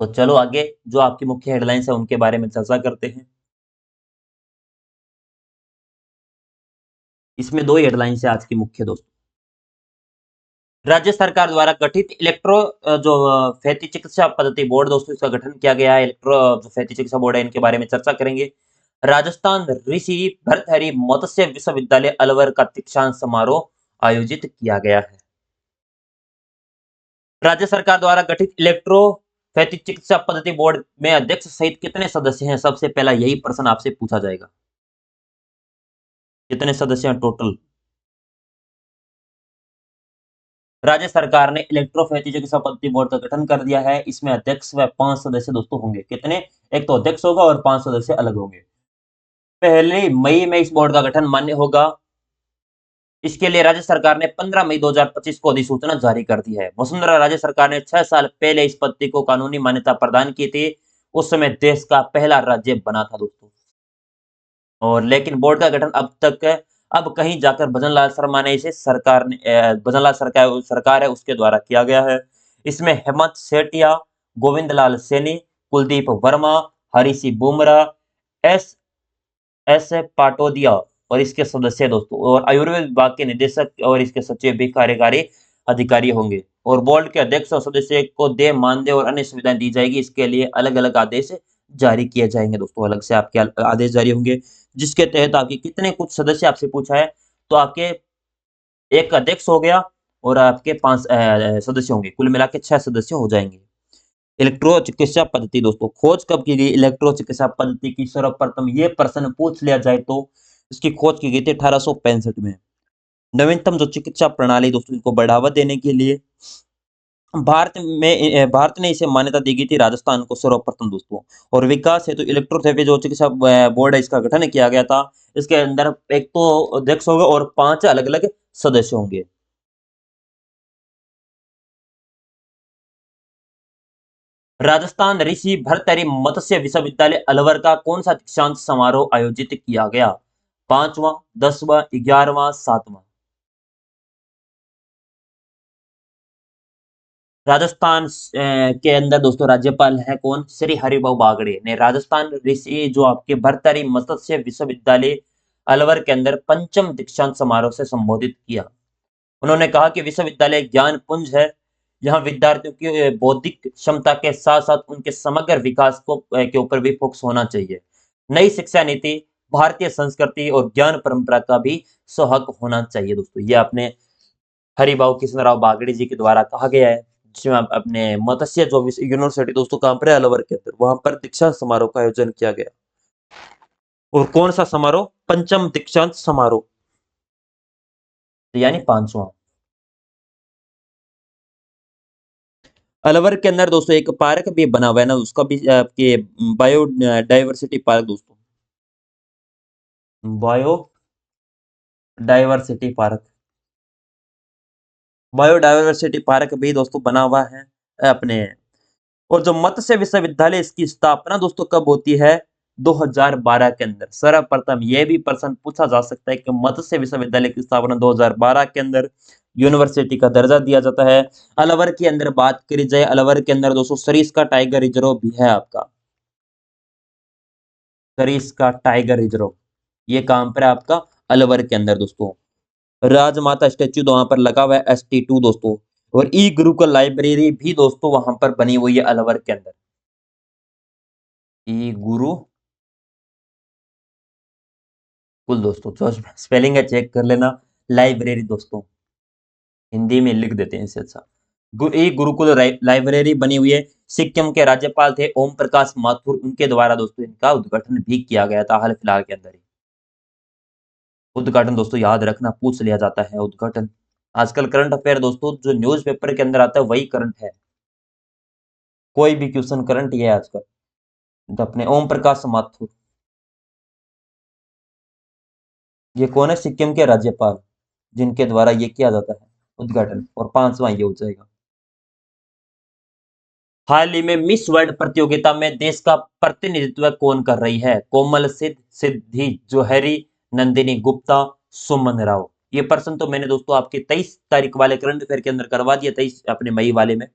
तो चलो आगे जो आपकी मुख्य हेडलाइंस है उनके बारे में चर्चा करते हैं। इसमें दो हेडलाइंस है आज की मुख्य दोस्तों। राज्य सरकार द्वारा गठित इलेक्ट्रोफैथी चिकित्सा पद्धति बोर्ड दोस्तों, इसका गठन किया गया है। इलेक्ट्रोफैथी चिकित्सा बोर्ड है, इनके बारे में चर्चा करेंगे। राजस्थान ऋषि भरथरी मत्स्य विश्वविद्यालय अलवर का दीक्षांत समारोह आयोजित किया गया है। राज्य सरकार द्वारा गठित इलेक्ट्रोफैथी चिकित्सा पद्धति बोर्ड में अध्यक्ष सहित कितने सदस्य हैं? सबसे पहला यही प्रश्न आपसे पूछा जाएगा। कितने सदस्य हैं टोटल? राज्य सरकार ने इलेक्ट्रोफैथी चिकित्सा पद्धति बोर्ड का गठन कर दिया है। इसमें अध्यक्ष व 5 सदस्य दोस्तों होंगे। कितने? एक तो अध्यक्ष होगा और 5 सदस्य अलग होंगे। पहली मई में इस बोर्ड का गठन मान्य होगा। इसके लिए राज्य सरकार ने 15 मई 2025 को अधिसूचना जारी कर दी है। वसुंधरा राज्य सरकार ने 6 साल पहले इस पद्धति को कानूनी मान्यता प्रदान की थी। उस समय देश का पहला राज्य बना था दोस्तों। और लेकिन बोर्ड का गठन अब कहीं जाकर भजनलाल शर्मा ने इसे भजनलाल सरकार है उसके द्वारा किया गया है। इसमें हेमंत सेठिया, गोविंद लाल सैनी, कुलदीप वर्मा, हरीसी बुमरा, एस एस पाटोदिया और इसके सदस्य दोस्तों, और आयुर्वेद विभाग के निदेशक और इसके सचिव भी कार्यकारी अधिकारी होंगे। और बोर्ड के अध्यक्ष और सदस्य को देय मानदेय और अन्य सुविधाएं दी जाएगी। इसके लिए अलग अलग आदेश जारी किए जाएंगे दोस्तों, अलग से आपके आदेश जारी होंगे, जिसके तहत आपके कितने कुछ सदस्य आपसे पूछा है, तो आपके एक अध्यक्ष हो गया और आपके 5 सदस्य होंगे, कुल मिला के 6 सदस्य हो जाएंगे। इलेक्ट्रो चिकित्सा पद्धति दोस्तों, खोज कब की गई इलेक्ट्रो चिकित्सा पद्धति की? सर्वप्रथम ये प्रश्न पूछ लिया जाए तो इसकी खोज की गई थी 1865 में। नवीनतम जो चिकित्सा प्रणाली दोस्तों, इनको बढ़ावा देने के लिए भारत ने इसे मान्यता दी गई थी, राजस्थान को सर्वप्रथम दोस्तों। और विकास हेतु इलेक्ट्रोथेरेपी जो चिकित्सा बोर्ड है, इसका गठन किया गया था। इसके अंदर एक तो अध्यक्ष होगा और 5 अलग अलग सदस्य होंगे। राजस्थान ऋषि भरतरी मत्स्य विश्वविद्यालय अलवर का कौन सा दीक्षांत समारोह आयोजित किया गया? 5वां, 10वां, 11वां, 7वां? राजस्थान के अंदर दोस्तों राज्यपाल है कौन? श्री हरिभाऊ बागड़े ने राजस्थान ऋषि जो आपके भरतरी मत्स्य विश्वविद्यालय अलवर के अंदर पंचम दीक्षांत समारोह से संबोधित किया। उन्होंने कहा कि विश्वविद्यालय ज्ञान पुंज है। यहाँ विद्यार्थियों की बौद्धिक क्षमता के साथ साथ उनके समग्र विकास के ऊपर भी फोकस होना चाहिए। नई शिक्षा नीति भारतीय संस्कृति और ज्ञान परंपरा का भी सुहाग होना चाहिए दोस्तों। ये अपने हरिभाऊ कृष्णराव बागड़ी जी के द्वारा कहा गया है, जिसमें अपने मत्स्य जो यूनिवर्सिटी दोस्तों कहाँ पर है? अलवर के अंदर। वहां पर दीक्षांत समारोह का आयोजन किया गया। और कौन सा समारोह? पंचम दीक्षांत समारोह, यानी 5वां। अलवर के अंदर दोस्तों एक पार्क भी बना हुआ है ना, उसका भी आपके बायो डाइवर्सिटी पार्क दोस्तों, bio diversity park, biodiversity park भी दोस्तों बना हुआ है अपने। और जो मत्स्य विश्वविद्यालय, इसकी स्थापना दोस्तों कब होती है? 2012 के अंदर। सर्वप्रथम यह भी प्रश्न पूछा जा सकता है कि मत्स्य विश्वविद्यालय की स्थापना 2012 के अंदर, यूनिवर्सिटी का दर्जा दिया जाता है। अलवर के अंदर बात करी जाए, अलवर के अंदर दोस्तों सरिस्का टाइगर रिजर्व भी है आपका, सरिस्का टाइगर रिजर्व। ये कहां पर है आपका? अलवर के अंदर दोस्तों। राजमाता स्टेच्यू वहां पर लगा हुआ है, ST2 दोस्तों। और ई गुरुकुल लाइब्रेरी भी दोस्तों वहां पर बनी हुई है अलवर के अंदर। ई गुरु कुल दोस्तों, जो स्पेलिंग है चेक कर लेना। लाइब्रेरी दोस्तों, हिंदी में लिख देते हैं इसे। अच्छा, ई गुरुकुल लाइब्रेरी बनी हुई है। सिक्किम के राज्यपाल थे ओम प्रकाश माथुर, उनके द्वारा दोस्तों इनका उद्घाटन भी किया गया था हाल फिलहाल के अंदर ही। उद्घाटन दोस्तों याद रखना, पूछ लिया जाता है उद्घाटन। आजकल करंट अफेयर दोस्तों जो न्यूज़पेपर के अंदर आता है वही करंट है, कोई भी क्वेश्चन करंट ही है आजकल। तो अपने ओम प्रकाश माथुर, ये कौन है? सिक्किम के राज्यपाल, जिनके द्वारा ये किया जाता है उद्घाटन। और 5वां ये हो जाएगा। हाल ही में मिस वर्ल्ड प्रतियोगिता में देश का प्रतिनिधित्व कौन कर रही है? कोमल सिद्धि जोहरी, नंदिनी गुप्ता, सुमन राव? ये प्रश्न तो मैंने दोस्तों आपके 23 तारीख वाले करंट अफेयर के अंदर करवा दिया, 23 अपने मई वाले में।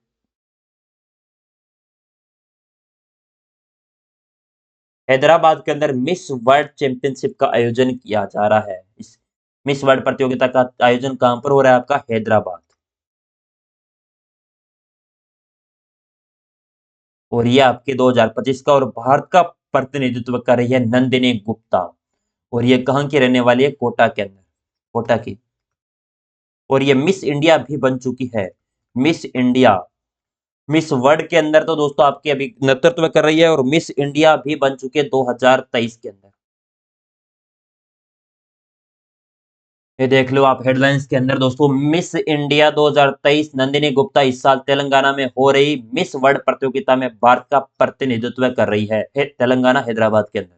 हैदराबाद के अंदर मिस वर्ल्ड चैंपियनशिप का आयोजन किया जा रहा है। इस मिस वर्ल्ड प्रतियोगिता का आयोजन कहां पर हो रहा है? आपका हैदराबाद। और ये आपके 2025 का, और भारत का प्रतिनिधित्व कर रही है नंदिनी गुप्ता। और ये कहाँ की रहने वाली है? कोटा के अंदर, कोटा की। और ये मिस इंडिया भी बन चुकी है। मिस इंडिया, मिस वर्ल्ड के अंदर तो दोस्तों आपके अभी नेतृत्व कर रही है, और मिस इंडिया भी बन चुकी है 2023 के अंदर। ये देख लो आप हेडलाइंस के अंदर दोस्तों, मिस इंडिया 2023 नंदिनी गुप्ता इस साल तेलंगाना में हो रही मिस वर्ल्ड प्रतियोगिता में भारत का प्रतिनिधित्व कर रही है, तेलंगाना हैदराबाद के अंदर।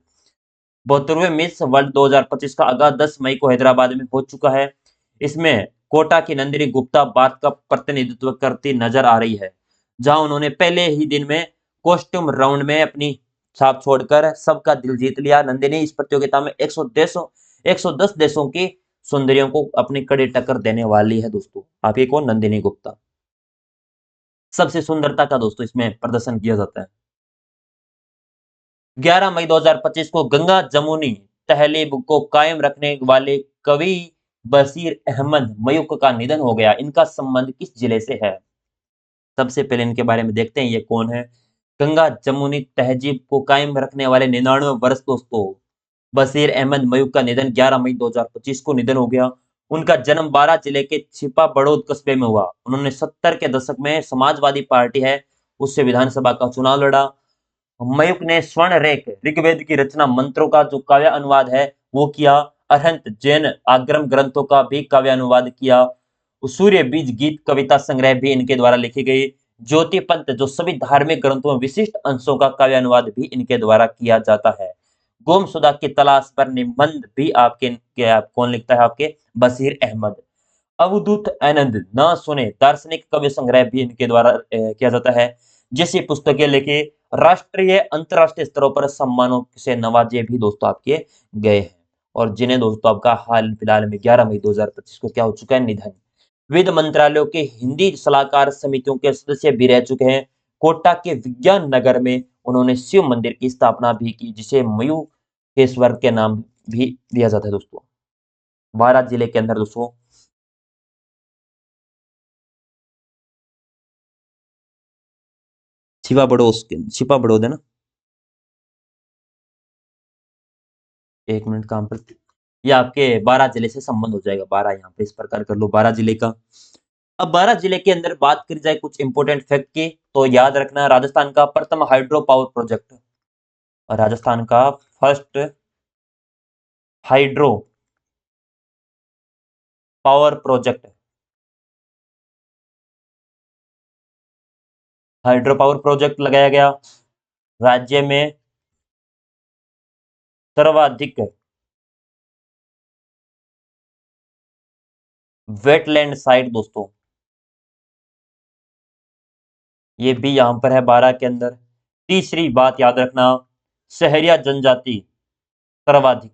72वें मिस वर्ल्ड 2025 का आगाज 10 मई को हैदराबाद में हो चुका है। इसमें कोटा की नंदिनी गुप्ता भारत का प्रतिनिधित्व करती नजर आ रही है, जहां उन्होंने पहले ही दिन में कॉस्ट्यूम राउंड में अपनी छाप छोड़कर सबका दिल जीत लिया। नंदिनी इस प्रतियोगिता में 110 देशों की सुंदरियों को अपनी कड़ी टक्कर देने वाली है दोस्तों। आप ये कौन? नंदिनी गुप्ता। सबसे सुंदरता का दोस्तों इसमें प्रदर्शन किया जाता है। 11 मई 2025 को गंगा जमुनी तहलीब को कायम रखने वाले कवि बशीर अहमद मयूक का निधन हो गया। इनका संबंध किस जिले से है? सबसे पहले इनके बारे में देखते हैं, ये कौन है। गंगा जमुनी तहजीब को कायम रखने वाले 99 वर्ष दोस्तों बशीर अहमद मयूक का निधन 11 मई 2025 को निधन हो गया। उनका जन्म बारा जिले के छिपा बड़ौद कस्बे में हुआ। उन्होंने 70 के दशक में समाजवादी पार्टी है उससे विधानसभा का चुनाव लड़ा। मयूख ने स्वर्ण रेख ऋग्वेद की रचना मंत्रों का जो काव्य अनुवाद है वो किया। अरहंत जैन आगम ग्रंथों का भी काव्य अनुवाद किया। सूर्य बीज गीत कविता संग्रह भी इनके द्वारा लिखी गई। ज्योति पंथ जो सभी धार्मिक ग्रंथों में विशिष्ट अंशों का काव्य अनुवाद भी इनके द्वारा किया जाता है। गोमसुदा की तलाश पर निबंध भी आप कौन लिखता है? आपके बशीर अहमद। अवधूत आनंद ना सुने दार्शनिक काव्य संग्रह भी इनके द्वारा किया जाता है। जैसी पुस्तकें लेके राष्ट्रीय अंतरराष्ट्रीय स्तरों पर सम्मानों से नवाजे भी दोस्तों आपके गए हैं। और जिन्हें दोस्तों आपका हाल फिलहाल में 11 मई 2025 को क्या हो चुका है? निधन। विविध मंत्रालयों के हिंदी सलाहकार समितियों के सदस्य भी रह चुके हैं। कोटा के विज्ञान नगर में उन्होंने शिव मंदिर की स्थापना भी की, जिसे मयूखेश्वर के नाम भी दिया जाता है दोस्तों। बारात जिले के अंदर दोस्तों छिपा बड़ोद है ना। एक मिनट, काम पर। ये आपके 12 जिले से संबंध हो जाएगा। 12 यहाँ पे इस प्रकार कर लो, 12 जिले का। अब 12 जिले के अंदर बात करी जाए कुछ इंपोर्टेंट फैक्ट की, तो याद रखना राजस्थान का प्रथम हाइड्रो पावर प्रोजेक्ट, और राजस्थान का first hydro power project, hydro power project लगाया गया। राज्य में सर्वाधिक वेटलैंड साइट दोस्तों, ये भी यहां पर है 12 के अंदर। तीसरी बात याद रखना, शहरिया जनजाति सर्वाधिक,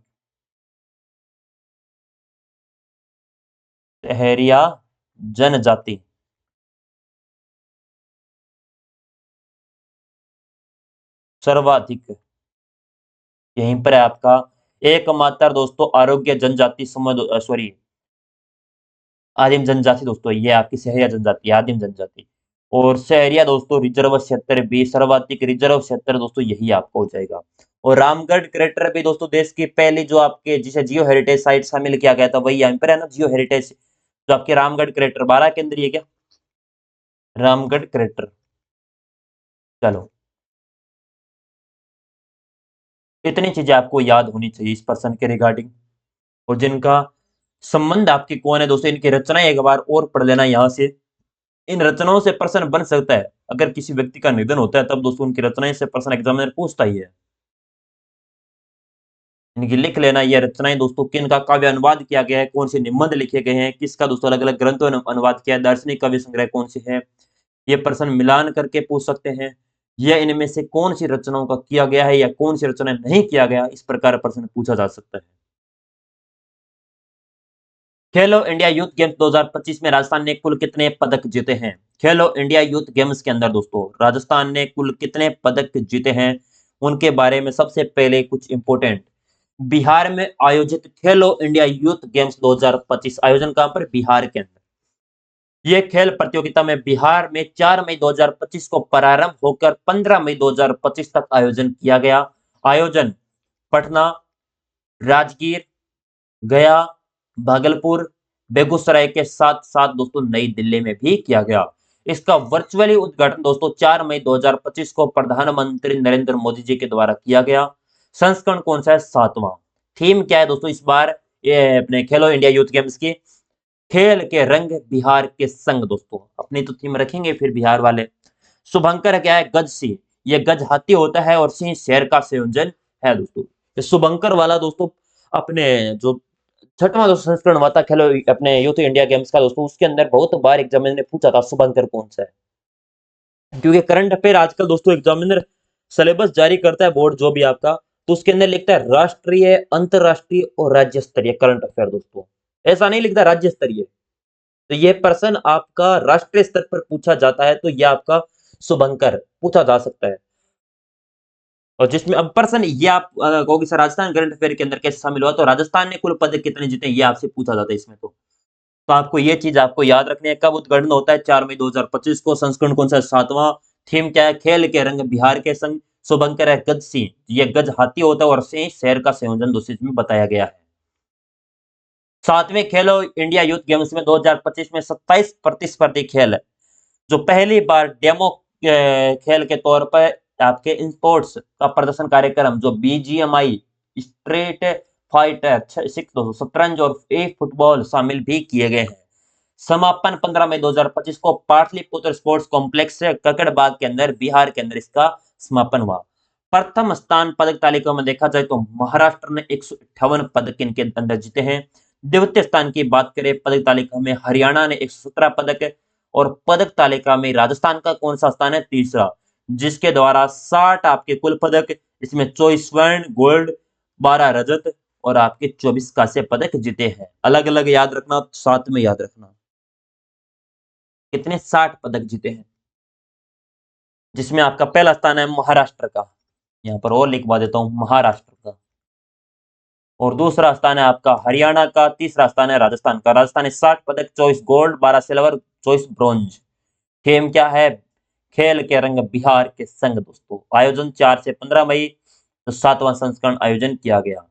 शहरिया जनजाति सर्वाधिक यहीं पर है आपका। एकमात्र दोस्तों आरोग्य जनजाति समूह, सॉरी आदिम जनजाति दोस्तों, ये आपकी शहरिया जनजाति, आदिम जनजाति। और शहरिया दोस्तों रिजर्व क्षेत्र भी सर्वाधिक, रिजर्व क्षेत्र दोस्तों यही आपको हो जाएगा। और रामगढ़ क्रेटर भी दोस्तों देश की पहली जो आपके जिसे जियो हेरिटेज साइट शामिल किया गया था, वही यहाँ पर है ना, जियो हेरिटेज। जो आपके रामगढ़ क्रेटर 12 के अंदर, ये क्या रामगढ़ क्रेटर। चलो, इतनी चीजें आपको याद होनी चाहिए इस पर्सन के रिगार्डिंग। और जिनका संबंध आपके कौन है दोस्तों, इनकी रचनाएं एक बार और पढ़ लेना यहाँ से। इन रचनाओं से प्रश्न बन सकता है। अगर किसी व्यक्ति का निधन होता है तब दोस्तों उनकी रचनाएं से प्रश्न एग्जामिनर पूछता ही है। इनकी लिख लेना ये रचनाएं दोस्तों, किन का काव्य अनुवाद किया गया है, कौन से निबंध लिखे गए हैं, किसका दोस्तों अलग अलग ग्रंथों ने अनुवाद किया है, दार्शनिक काव्य संग्रह कौन से है, ये प्रश्न मिलान करके पूछ सकते हैं। या इनमें से कौन सी रचनाओं का किया गया है या कौन सी रचना नहीं किया गया, इस प्रकार प्रश्न पूछा जा सकता है। खेलो इंडिया यूथ गेम्स 2025 में राजस्थान ने कुल कितने पदक जीते हैं? खेलो इंडिया यूथ गेम्स के अंदर दोस्तों राजस्थान ने कुल कितने पदक जीते हैं? उनके बारे में सबसे पहले कुछ इंपोर्टेंट। बिहार में आयोजित खेलो इंडिया यूथ गेम्स 2025 आयोजन कहां पर? बिहार के अंदर। ये खेल प्रतियोगिता में बिहार में 4 मई 2025 को प्रारंभ होकर 15 मई 2025 तक आयोजन किया गया। आयोजन पटना, राजगीर, गया, भागलपुर, बेगूसराय के साथ साथ दोस्तों नई दिल्ली में भी किया गया। इसका वर्चुअली उद्घाटन दोस्तों 4 मई 2025 को प्रधानमंत्री नरेंद्र मोदी जी के द्वारा किया गया। संस्करण कौन सा है? 7वां। थीम क्या है दोस्तों इस बार ये अपने खेलो इंडिया यूथ गेम्स की? खेल के रंग बिहार के संग दोस्तों। अपनी तो थीम रखेंगे फिर बिहार वाले। शुभंकर क्या है? गज सिंह। ये गज हाथी होता है और सिंह शेर का संयोजन है दोस्तों। ये शुभंकर वाला दोस्तों अपने जो छठवां जो संस्करण हुआ था खेलो अपने यूथ इंडिया गेम्स का दोस्तों, उसके अंदर बहुत बार एग्जामिनर ने पूछा था शुभंकर कौन सा है। क्योंकि करंट अफेयर आजकल दोस्तों एग्जामिनर सिलेबस जारी करता है बोर्ड जो भी आपका, तो उसके अंदर लिखता है राष्ट्रीय, अंतरराष्ट्रीय और राज्य स्तरीय करंट अफेयर दोस्तों। ऐसा नहीं लिखता राज्य स्तरीय। तो ये प्रश्न आपका राष्ट्रीय स्तर पर पूछा जाता है तो यह आपका शुभंकर पूछा जा सकता है। और जिसमें अब प्रश्न ये आप कहोगे सर राजस्थान करंट अफेयर के अंदर कैसे शामिल हुआ, तो राजस्थान ने कुल पदक कितने जीते ये आपसे पूछा जाता है इसमें। तो आपको ये चीज आपको याद रखनी है। कब उद्घाटन होता है? 4 मई 2025 को। संस्करण कौन सा है? 7वां। थीम क्या है? खेल के रंग बिहार के संग। शुभंकर है गज सिंह। ये गज हाथी होता है और सिंह शेर का संयोजन दोस्तों इसमें बताया गया है। 7वें खेलो इंडिया यूथ गेम्स में 2025 में 27 प्रतिस्पर्धी खेल है, जो पहली बार डेमो खेल के तौर पर आपके इन स्पोर्ट्स का प्रदर्शन कार्यक्रम जो बीजीएमआई स्ट्रीट फाइटर 6 शतरंज और ए फुटबॉल शामिल भी किए गए हैं। समापन 15 मई 2025 को पाटलिपुत्र स्पोर्ट्स कॉम्प्लेक्स से ककड़बाग के अंदर बिहार के अंदर इसका समापन हुआ। प्रथम स्थान पदक तालिका में देखा जाए तो महाराष्ट्र ने 158 पदक इनके अंदर जीते हैं। द्वितीय स्थान की बात करें पदक तालिका में हरियाणा ने 117 पदक, और पदक तालिका में राजस्थान का कौन सा स्थान है? तीसरा, जिसके द्वारा 60 आपके कुल पदक, इसमें 24 स्वर्ण, गोल्ड, 12 रजत और आपके 24 कांस्य पदक जीते हैं। अलग अलग याद रखना, साथ में याद रखना कितने 60 पदक जीते हैं, जिसमें आपका पहला स्थान है महाराष्ट्र का, यहाँ पर और लिखवा देता हूं महाराष्ट्र का, और दूसरा स्थान है आपका हरियाणा का, तीसरा स्थान है राजस्थान का। राजस्थान ने 60 पदक, 24 गोल्ड, 12 सिल्वर, 24 ब्रॉन्ज। थीम क्या है? खेल के रंग बिहार के संग दोस्तों। आयोजन 4 से 15 मई तो 7वां संस्करण आयोजन किया गया।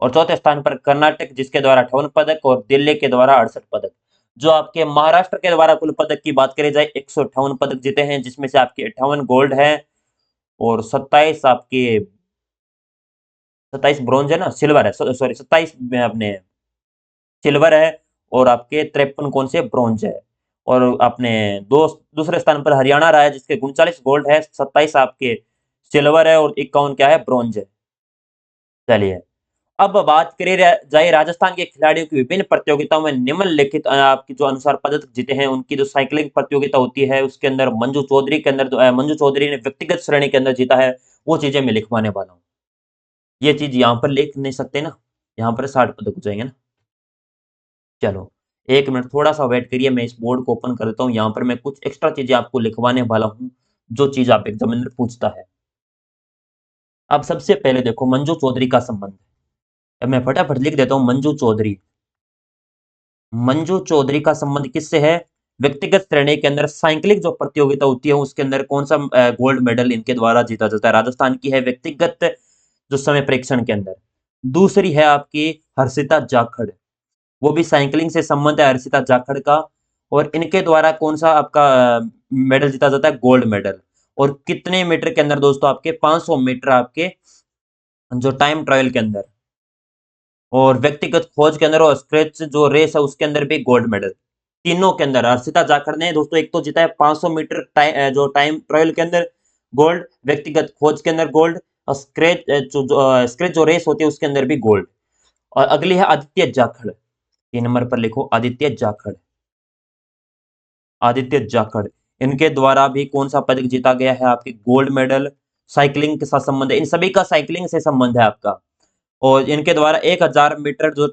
और चौथे स्थान पर कर्नाटक, जिसके द्वारा 58 पदक, और दिल्ली के द्वारा 68 पदक। जो आपके महाराष्ट्र के द्वारा कुल पदक की बात करी जाए 158 पदक जीते हैं, जिसमें से आपके 58 गोल्ड है और 27 आपके 27 ब्रॉन्ज है ना, सिल्वर है, सॉरी 27 में अपने सिल्वर है, और आपके 53 कौन से ब्रॉन्ज है। और अपने दूसरे स्थान पर हरियाणा रहा है, जिसके 39 गोल्ड है, 27 आपके सिल्वर है और 51 क्या है? ब्रॉन्ज है। चलिए अब बात करें जाए राजस्थान के खिलाड़ियों की विभिन्न प्रतियोगिताओं में निम्नलिखित आपकी जो अनुसार पदक जीते हैं, उनकी जो साइकिलिंग प्रतियोगिता होती है उसके अंदर मंजू चौधरी के अंदर मंजू चौधरी ने व्यक्तिगत श्रेणी के अंदर जीता है, वो चीजें मैं लिखवाने वाला हूँ। ये चीज यहाँ पर लिख नहीं सकते ना, यहाँ पर 60 पदक हो जाएंगे ना। चलो 1 मिनट थोड़ा सा वेट करिए, मैं इस बोर्ड को ओपन कर देता हूँ। यहाँ पर मैं कुछ एक्स्ट्रा चीजें आपको लिखवाने वाला हूँ, जो चीज आप एग्जामिनर पूछता है। अब सबसे पहले देखो मंजू चौधरी का संबंध। अब मैं फटाफट लिख देता हूँ मंजू चौधरी। मंजू चौधरी का संबंध किससे है? व्यक्तिगत श्रेणी के अंदर साइकिलिंग जो प्रतियोगिता होती है उसके अंदर कौन सा गोल्ड मेडल इनके द्वारा जीता जाता है? राजस्थान की है व्यक्तिगत जो समय परीक्षण के अंदर। दूसरी है आपकी हर्षिता जाखड़, वो भी साइकिलिंग से संबंध है हर्षिता जाखड़ का, और इनके द्वारा कौन सा आपका मेडल जीता जाता है? Gold medal. और कितने मीटर के अंदर दोस्तों? आपके 500 मीटर आपके जो टाइम ट्रायल के अंदर, और व्यक्तिगत खोज के अंदर और स्क्रेच जो रेस है उसके अंदर भी गोल्ड मेडल। तीनों के अंदर हर्षिता जाखड़ ने दोस्तों एक तो जीता है 500 मीटर जो टाइम ट्रायल के अंदर गोल्ड, व्यक्तिगत खोज के अंदर गोल्ड, और स्क्रेच जो रेस होती है उसके अंदर भी गोल्ड। और अगली है आदित्य जाखड़, 3 नंबर पर लिखो आदित्य जाखड़। आदित्य जाखड़, इनके द्वारा भी कौन सा पदक जीता गया है? आपकी गोल्ड मेडल। साइकिलिंग के साथ संबंध है, इन सभी का साइकिलिंग से संबंध है आपका। और इनके द्वारा 1000 मीटर जो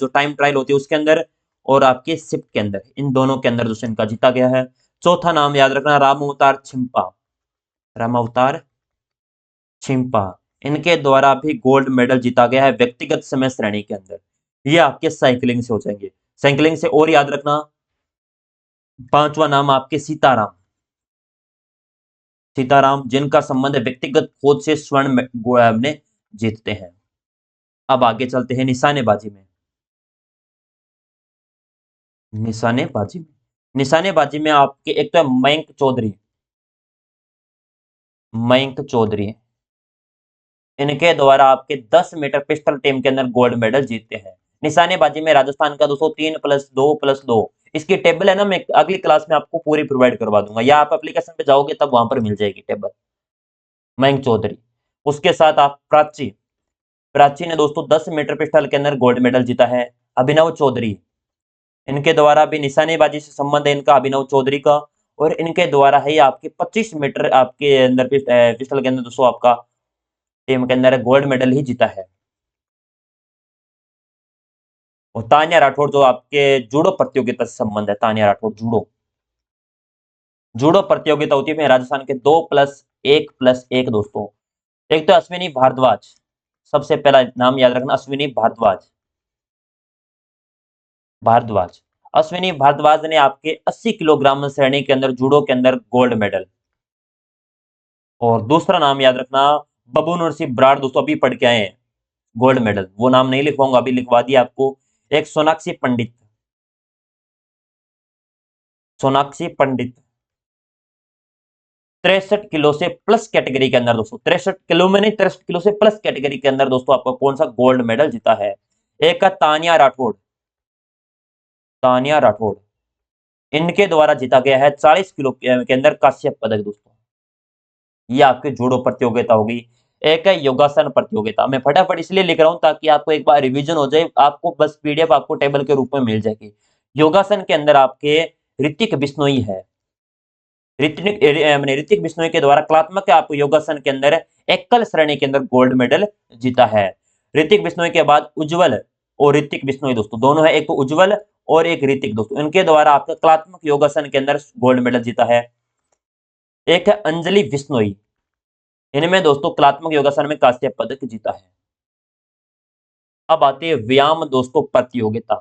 टाइम ट्रायल होती है उसके अंदर, और आपके शिफ्ट के अंदर, इन दोनों के अंदर जो इनका जीता गया है। चौथा नाम याद रखना राम अवतार छिंपा। राम अवतार छिंपा, इनके द्वारा भी गोल्ड मेडल जीता गया है व्यक्तिगत समय श्रेणी के अंदर। ये आपके साइकिलिंग से हो जाएंगे। साइकिलिंग से और याद रखना, पांचवा नाम आपके सीताराम। सीताराम जिनका संबंध व्यक्तिगत खोज से स्वर्ण ने जीतते हैं। अब आगे चलते हैं निशानेबाजी में। निशानेबाजी में निशानेबाजी में आपके एक तो है मयंक चौधरी। मयंक चौधरी, इनके द्वारा आपके 10 मीटर पिस्टल टीम के अंदर गोल्ड मेडल जीतते हैं। निशानेबाजी में राजस्थान का 203+2+2, इसकी टेबल है ना, मैं अगली क्लास में आपको पूरी प्रोवाइड करवा दूंगा, या आप एप्लीकेशन पे जाओगे तब वहां पर मिल जाएगी टेबल। मयंक चौधरी, उसके साथ आप प्राची। प्राची ने दोस्तों 10 मीटर पिस्टल के अंदर गोल्ड मेडल जीता है। अभिनव चौधरी, इनके द्वारा भी निशानेबाजी से संबंध है इनका, अभिनव चौधरी का, और इनके द्वारा ही आपके 25 मीटर आपके अंदर पिस्टल के अंदर दोस्तों आपका टीम के अंदर गोल्ड मेडल ही जीता है। और तान्या राठौड़ जो आपके जूडो प्रतियोगिता से संबंध है, तान्या राठौड़ जूडो जूडो प्रतियोगिता होती है राजस्थान के 2+1+1 दोस्तों। एक तो अश्विनी भारद्वाज, सबसे पहला नाम याद रखना, अश्विनी भारद्वाज। भारद्वाज, अश्विनी भारद्वाज ने आपके 80 किलोग्राम श्रेणी के अंदर जूडो के अंदर गोल्ड मेडल। और दूसरा नाम याद रखना, बबू नरसिंह ब्राड़, दोस्तों अभी पढ़ के आए हैं गोल्ड मेडल, वो नाम नहीं लिखवाऊंगा, अभी लिखवा दिया आपको। एक सोनाक्षी पंडित, सोनाक्षी पंडित 63 किलो से प्लस कैटेगरी के अंदर दोस्तों, 63 किलो में नहीं, 63 किलो से प्लस कैटेगरी के अंदर दोस्तों आपका कौन सा गोल्ड मेडल जीता है। एक का तानिया राठौड़, तानिया राठौड़, इनके द्वारा जीता गया है 40 किलो के अंदर कांस्य पदक दोस्तों। ये आपके जूडो प्रतियोगिता होगी। एक है योगासन प्रतियोगिता, मैं फटाफट इसलिए लिख रहा हूं ताकि आपको एक बार रिवीजन हो जाए, आपको बस पीडीएफ आपको टेबल के रूप में मिल जाएगी। योगासन के अंदर आपके ऋतिक बिश्नोई है। ऋतिक बिश्नोई के द्वारा कलात्मक आपको योगासन के अंदर एकल श्रेणी के अंदर गोल्ड मेडल जीता है। ऋतिक बिश्नोई के बाद उज्जवल और ऋतिक बिश्नोई दोस्तों दोनों है, एक तो उज्जवल और एक ऋतिक दोस्तों, इनके द्वारा आपका कलात्मक योगासन के अंदर गोल्ड मेडल जीता है। एक है अंजलि बिश्नोई, इनमें दोस्तों कलात्मक योगासन में कांस्य पदक जीता है। अब आती है व्यायाम दोस्तों प्रतियोगिता।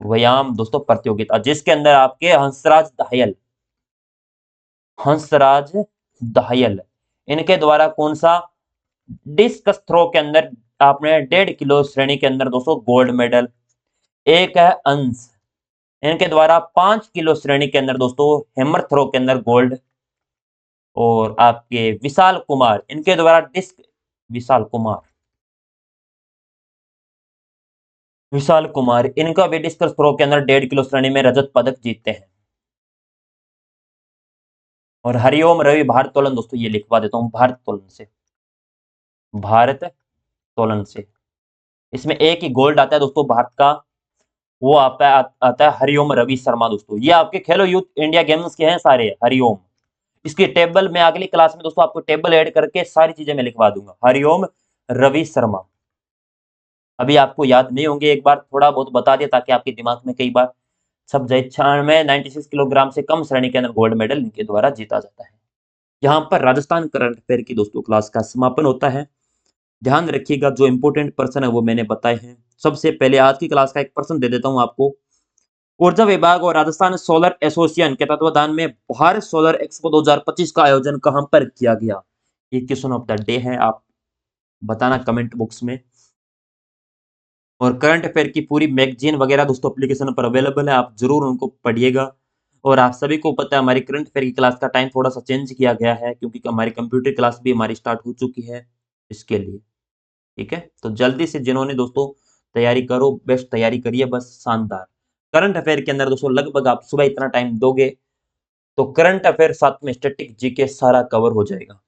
व्यायाम दोस्तों प्रतियोगिता जिसके अंदर आपके हंसराज दाहियल, हंसराज दाहियल, इनके द्वारा कौन सा डिस्कस थ्रो के अंदर आपने 1.5 किलो श्रेणी के अंदर दोस्तों गोल्ड मेडल। एक है अंश, इनके द्वारा 5 किलो श्रेणी के अंदर दोस्तों हैमर थ्रो के अंदर गोल्ड। और आपके विशाल कुमार, इनके द्वारा डिस्क, विशाल कुमार, विशाल कुमार, इनका भी डिस्कस थ्रो के अंदर 1.5 किलो श्रेणी में रजत पदक जीतते हैं। और हरिओम रवि भारतोलन दोस्तों, ये लिखवा देता हूं भारतोलन से, भारत तोलन से, इसमें एक ही गोल्ड आता है दोस्तों भारत का, वो आता है हरिओम रवि शर्मा दोस्तों। ये आपके खेलो यूथ इंडिया गेम्स के हैं सारे हरिओम। इसकी टेबल मैं अगली क्लास में दोस्तों आपको टेबल ऐड करके सारी चीजें मैं लिखवा दूंगा। हरिओम रवि शर्मा, अभी आपको याद नहीं होंगे, एक बार थोड़ा बहुत बता दिया ताकि आपके दिमाग में कई बार छप जाए। 96 किलोग्राम से कम श्रेणी के अंदर गोल्ड मेडल इनके द्वारा जीता जाता है। यहाँ पर राजस्थान करंट अफेयर की दोस्तों क्लास का समापन होता है। ध्यान रखिएगा जो इंपोर्टेंट पर्सन है वो मैंने बताए हैं। सबसे पहले आज की क्लास का एक पर्सन दे देता हूं आपको। ऊर्जा विभाग और राजस्थान सोलर एसोसिएशन के तत्वाधान में भारत सोलर एक्सपो 2025 का आयोजन कहां पर किया गया, ये क्वेश्चन ऑफ द डे है, आप बताना कमेंट बॉक्स में। और करंट अफेयर की पूरी मैगजीन वगैरह दोस्तों एप्लीकेशन पर अवेलेबल है, आप जरूर उनको पढ़िएगा। और आप सभी को पता है हमारी करंट अफेयर की क्लास का टाइम थोड़ा सा चेंज किया गया है क्योंकि हमारी कंप्यूटर क्लास भी हमारी स्टार्ट हो चुकी है इसके लिए, ठीक है। तो जल्दी से जिन्होंने दोस्तों तैयारी करो, बेस्ट तैयारी करिए, बस शानदार। करंट अफेयर के अंदर दोस्तों लगभग आप सुबह इतना टाइम दोगे तो करंट अफेयर साथ में स्टैटिक जीके सारा कवर हो जाएगा।